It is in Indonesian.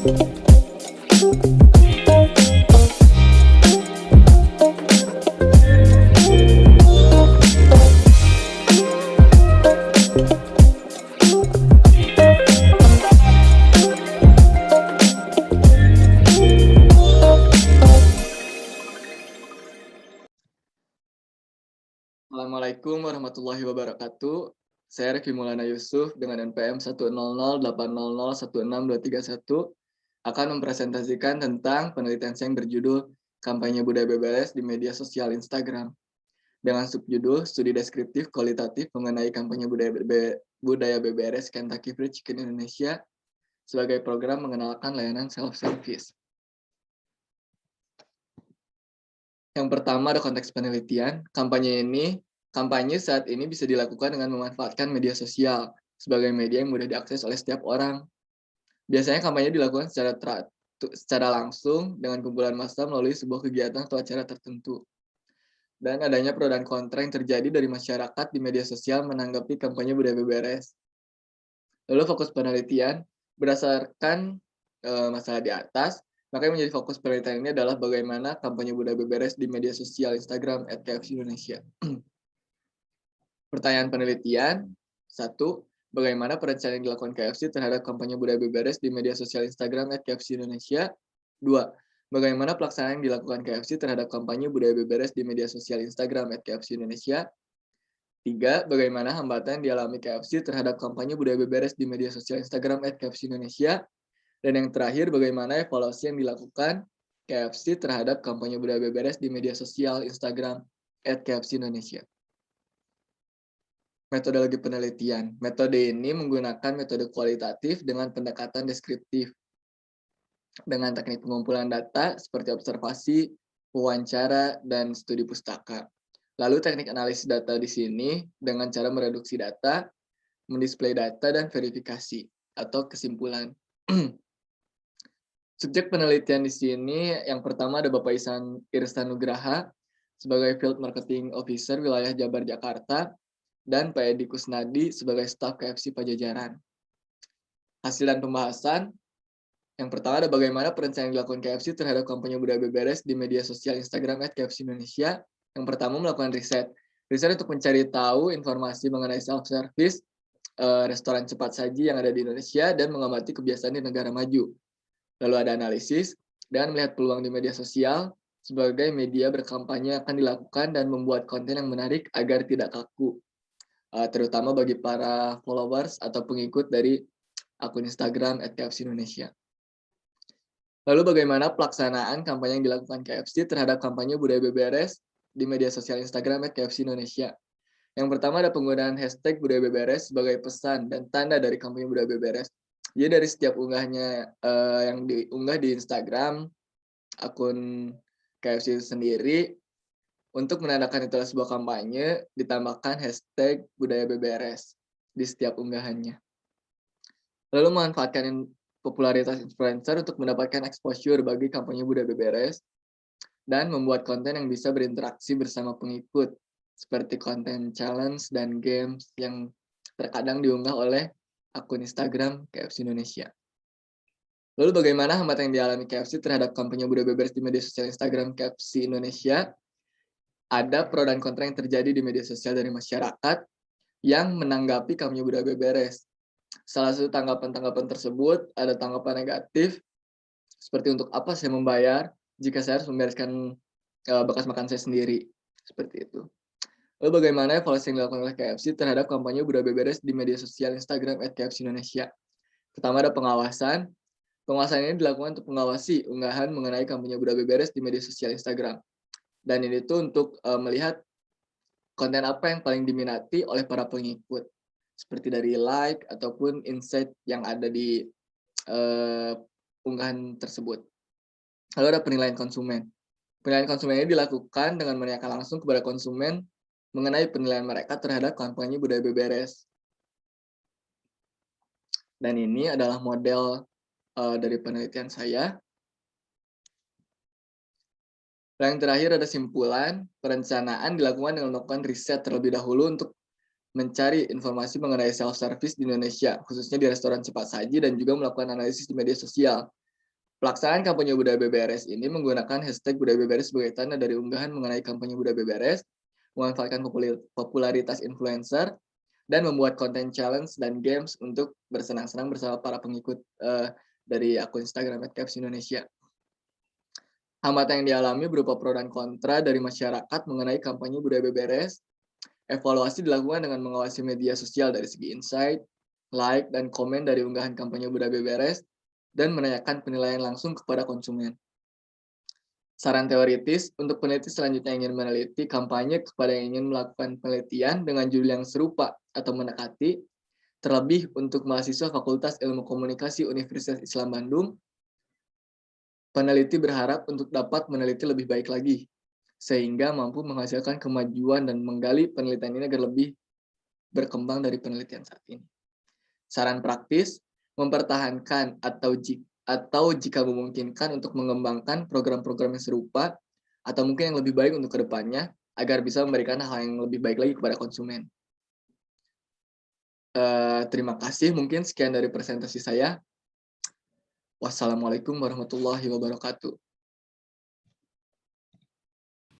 Assalamualaikum warahmatullahi wabarakatuh. Saya Rifki Maulana Yusuf dengan NPM 10080016231 akan mempresentasikan tentang penelitian saya yang berjudul Kampanye Budaya BBRS di Media Sosial Instagram dengan subjudul Studi Deskriptif Kualitatif mengenai Kampanye Budaya BBRS Kentucky Fried Chicken Indonesia sebagai program mengenalkan layanan self-service. Yang pertama ada konteks penelitian. Kampanye saat ini bisa dilakukan dengan memanfaatkan media sosial sebagai media yang mudah diakses oleh setiap orang. Biasanya kampanye dilakukan secara langsung dengan kumpulan massa melalui sebuah kegiatan atau acara tertentu. Dan adanya pro dan kontra yang terjadi dari masyarakat di media sosial menanggapi kampanye budaya BBRS. Lalu fokus penelitian berdasarkan masalah di atas, maka yang menjadi fokus penelitian ini adalah bagaimana kampanye budaya BBRS di media sosial Instagram @kfc-Indonesia. Pertanyaan penelitian, 1. Bagaimana perencanaan yang dilakukan KFC terhadap kampanye budaya BBRS di media sosial Instagram @kfc-Indonesia? 2. Bagaimana pelaksanaan yang dilakukan KFC terhadap kampanye budaya BBRS di media sosial Instagram @kfc-Indonesia? 3. Bagaimana hambatan yang dialami KFC terhadap kampanye budaya BBRS di media sosial Instagram @kfc-Indonesia? Dan yang terakhir, bagaimana evaluasi yang dilakukan KFC terhadap kampanye budaya BBRS di media sosial Instagram @kfc-Indonesia? Metodologi penelitian. Metode ini menggunakan metode kualitatif dengan pendekatan deskriptif. Dengan teknik pengumpulan data seperti observasi, wawancara, dan studi pustaka. Lalu teknik analisis data di sini dengan cara mereduksi data, mendisplay data, dan verifikasi atau kesimpulan. Subjek penelitian di sini yang pertama ada Bapak Irsan Nugraha sebagai Field Marketing Officer wilayah Jabar, Jakarta, dan Pak Edi Kusnadi sebagai staf KFC Pajajaran. Hasil dan pembahasan, yang pertama ada bagaimana perencanaan yang dilakukan KFC terhadap kampanye budaya BBRS di media sosial Instagram @kfc-Indonesia. Yang pertama melakukan riset untuk mencari tahu informasi mengenai self-service, restoran cepat saji yang ada di Indonesia, dan mengamati kebiasaan di negara maju. Lalu ada analisis, dan melihat peluang di media sosial sebagai media berkampanye akan dilakukan dan membuat konten yang menarik agar tidak kaku. Terutama bagi para followers atau pengikut dari akun Instagram @kfc-Indonesia. Lalu bagaimana pelaksanaan kampanye yang dilakukan KFC terhadap kampanye budaya BBRS di media sosial Instagram @kfc-Indonesia. Yang pertama ada penggunaan hashtag budaya BBRS sebagai pesan dan tanda dari kampanye budaya BBRS. Jadi dari setiap unggahnya yang diunggah di Instagram akun KFC sendiri, untuk menandakan itu adalah sebuah kampanye, ditambahkan hashtag budaya BBRS di setiap unggahannya. Lalu memanfaatkan popularitas influencer untuk mendapatkan exposure bagi kampanye budaya BBRS, dan membuat konten yang bisa berinteraksi bersama pengikut, seperti konten challenge dan games yang terkadang diunggah oleh akun Instagram KFC Indonesia. Lalu bagaimana hambatan yang dialami KFC terhadap kampanye budaya BBRS di media sosial Instagram KFC Indonesia? Ada pro dan kontra yang terjadi di media sosial dari masyarakat yang menanggapi kampanye budaya BBRS. Salah satu tanggapan-tanggapan tersebut ada tanggapan negatif, seperti untuk apa saya membayar jika saya harus membereskan bekas makan saya sendiri, seperti itu. Lalu bagaimana evaluasi yang dilakukan oleh KFC terhadap kampanye budaya BBRS di media sosial Instagram @kfc Indonesia? Pertama ada pengawasan. Pengawasan ini dilakukan untuk mengawasi unggahan mengenai kampanye budaya BBRS di media sosial Instagram. Dan ini tuh untuk melihat konten apa yang paling diminati oleh para pengikut, seperti dari like ataupun insight yang ada di unggahan tersebut. Lalu ada penilaian konsumen. Penilaian konsumen ini dilakukan dengan menanyakan langsung kepada konsumen mengenai penilaian mereka terhadap kampanye budaya BBRS. Dan ini adalah model dari penelitian saya. Yang terakhir ada simpulan, perencanaan dilakukan dengan melakukan riset terlebih dahulu untuk mencari informasi mengenai self-service di Indonesia, khususnya di restoran cepat saji, dan juga melakukan analisis di media sosial. Pelaksanaan kampanye budaya BBRS ini menggunakan hashtag budaya BBRS sebagai tanda dari unggahan mengenai kampanye budaya BBRS, memanfaatkan popularitas influencer, dan membuat konten challenge dan games untuk bersenang-senang bersama para pengikut dari akun Instagram @kfc_indonesia. Hambatan yang dialami berupa pro dan kontra dari masyarakat mengenai kampanye budaya BBRS. Evaluasi dilakukan dengan mengawasi media sosial dari segi insight, like, dan komen dari unggahan kampanye budaya BBRS, dan menanyakan penilaian langsung kepada konsumen. Saran teoritis, untuk peneliti selanjutnya yang ingin meneliti kampanye kepada yang ingin melakukan penelitian dengan judul yang serupa atau mendekati, terlebih untuk mahasiswa Fakultas Ilmu Komunikasi Universitas Islam Bandung, peneliti berharap untuk dapat meneliti lebih baik lagi, sehingga mampu menghasilkan kemajuan dan menggali penelitian ini agar lebih berkembang dari penelitian saat ini. Saran praktis, mempertahankan atau jika memungkinkan untuk mengembangkan program-program yang serupa atau mungkin yang lebih baik untuk kedepannya agar bisa memberikan hal yang lebih baik lagi kepada konsumen. Terima kasih, mungkin sekian dari presentasi saya. Wassalamualaikum warahmatullahi wabarakatuh.